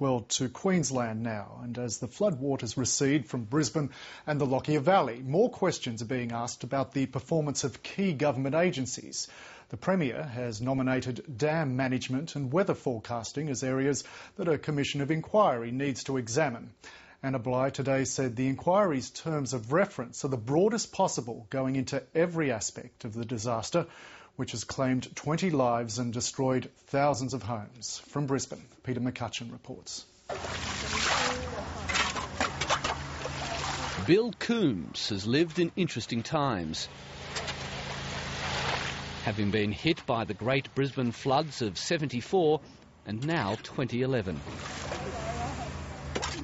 Well, to Queensland now, and as the floodwaters recede from Brisbane and the Lockyer Valley, more questions are being asked about the performance of key government agencies. The Premier has nominated dam management and weather forecasting as areas that a commission of inquiry needs to examine. Anna Bligh today said the inquiry's terms of reference are the broadest possible, going into every aspect of the disaster, which has claimed 20 lives and destroyed thousands of homes. From Brisbane, Peter McCutcheon reports. Bill Coombs has lived in interesting times. Having been hit by the Great Brisbane floods of '74 and now 2011.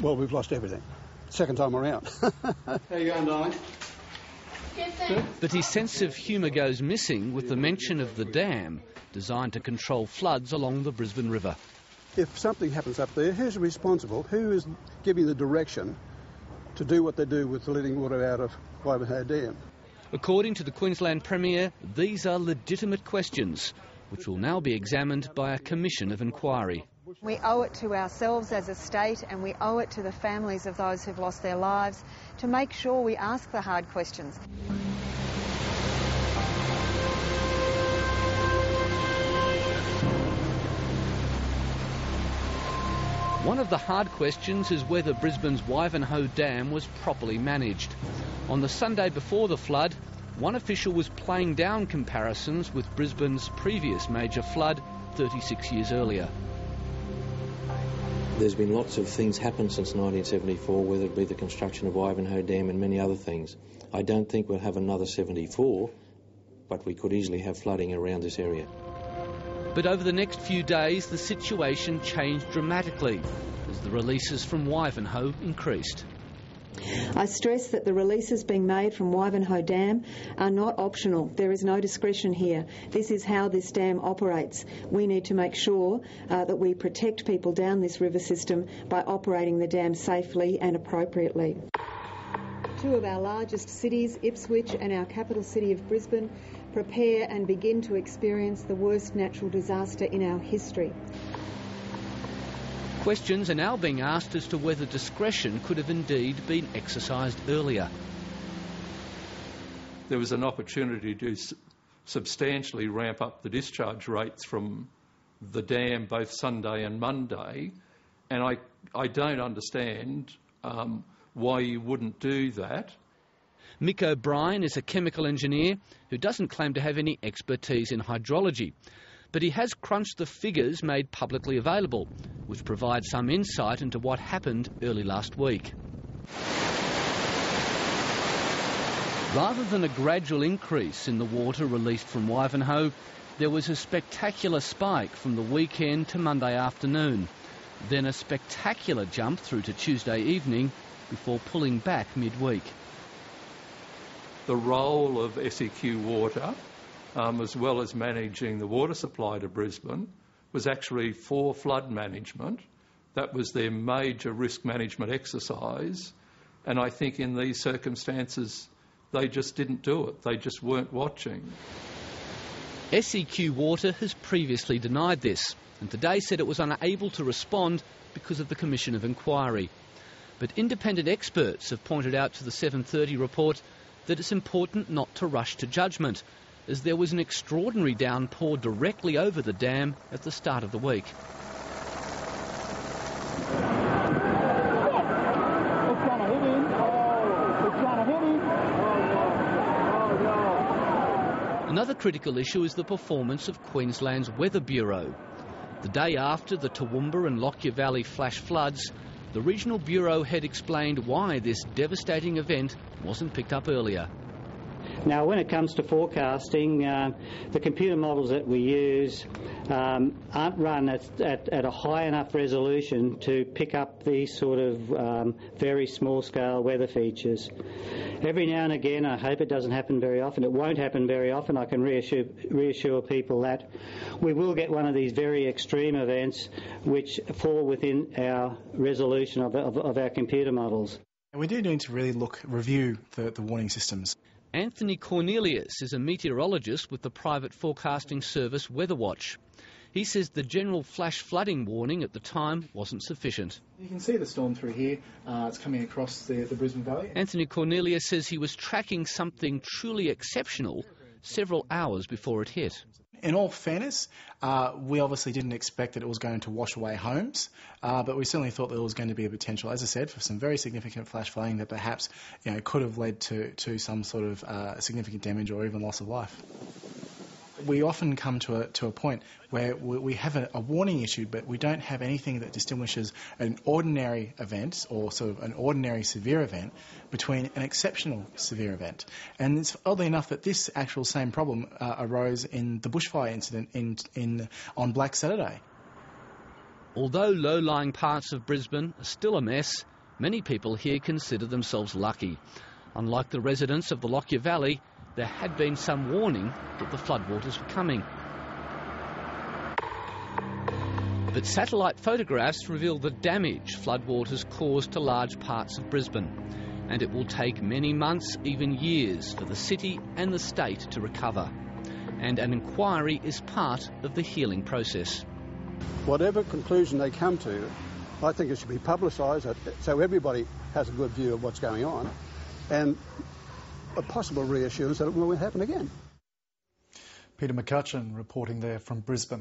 Well, we've lost everything. Second time around. How you going, darling? But his sense of humour goes missing with the mention of the dam designed to control floods along the Brisbane River. If something happens up there, who's responsible? Who is giving the direction to do what they do with letting water out of Wivenhoe Dam? According to the Queensland Premier, these are legitimate questions, which will now be examined by a commission of inquiry. We owe it to ourselves as a state, and we owe it to the families of those who've lost their lives to make sure we ask the hard questions. One of the hard questions is whether Brisbane's Wivenhoe Dam was properly managed. On the Sunday before the flood, one official was playing down comparisons with Brisbane's previous major flood 36 years earlier. There's been lots of things happen since 1974, whether it be the construction of Wivenhoe Dam and many other things. I don't think we'll have another 74, but we could easily have flooding around this area. But over the next few days, the situation changed dramatically as the releases from Wivenhoe increased. I stress that the releases being made from Wivenhoe Dam are not optional. There is no discretion here. This is how this dam operates. We need to make sure that we protect people down this river system by operating the dam safely and appropriately. Two of our largest cities, Ipswich and our capital city of Brisbane, prepare and begin to experience the worst natural disaster in our history. Questions are now being asked as to whether discretion could have indeed been exercised earlier. There was an opportunity to substantially ramp up the discharge rates from the dam both Sunday and Monday, and I don't understand why you wouldn't do that. Mick O'Brien is a chemical engineer who doesn't claim to have any expertise in hydrology, but he has crunched the figures made publicly available, which provide some insight into what happened early last week. Rather than a gradual increase in the water released from Wivenhoe, there was a spectacular spike from the weekend to Monday afternoon, then a spectacular jump through to Tuesday evening before pulling back midweek. The role of SEQ Water, as well as managing the water supply to Brisbane, was actually for flood management. That was their major risk management exercise, and I think in these circumstances they just didn't do it. They just weren't watching. SEQ Water has previously denied this, and today said it was unable to respond because of the Commission of Inquiry. But independent experts have pointed out to the 7:30 report that it's important not to rush to judgment, as there was an extraordinary downpour directly over the dam at the start of the week. Another critical issue is the performance of Queensland's Weather Bureau. The day after the Toowoomba and Lockyer Valley flash floods, the Regional Bureau had explained why this devastating event wasn't picked up earlier. Now, when it comes to forecasting, the computer models that we use aren't run at a high enough resolution to pick up these sort of very small-scale weather features. Every now and again, I hope it doesn't happen very often. It won't happen very often. I can reassure people that we will get one of these very extreme events which fall within our resolution of our computer models. We do need to really review the warning systems. Anthony Cornelius is a meteorologist with the private forecasting service WeatherWatch. He says the general flash flooding warning at the time wasn't sufficient. You can see the storm through here. It's coming across the Brisbane Valley. Anthony Cornelia says he was tracking something truly exceptional several hours before it hit. In all fairness, we obviously didn't expect that it was going to wash away homes, but we certainly thought there was going to be a potential, as I said, for some very significant flash flooding that perhaps could have led to some sort of significant damage or even loss of life. We often come to a point where we have a warning issued, but we don't have anything that distinguishes an ordinary event or sort of an ordinary severe event between an exceptional severe event. And it's oddly enough that this actual same problem arose in the bushfire incident on Black Saturday. Although low-lying parts of Brisbane are still a mess, many people here consider themselves lucky. Unlike the residents of the Lockyer Valley, there had been some warning that the floodwaters were coming. But satellite photographs reveal the damage floodwaters caused to large parts of Brisbane, and it will take many months, even years, for the city and the state to recover. And an inquiry is part of the healing process. Whatever conclusion they come to, I think it should be publicised so everybody has a good view of what's going on, and a possible reassurance that it won't happen again. Peter McCutcheon reporting there from Brisbane.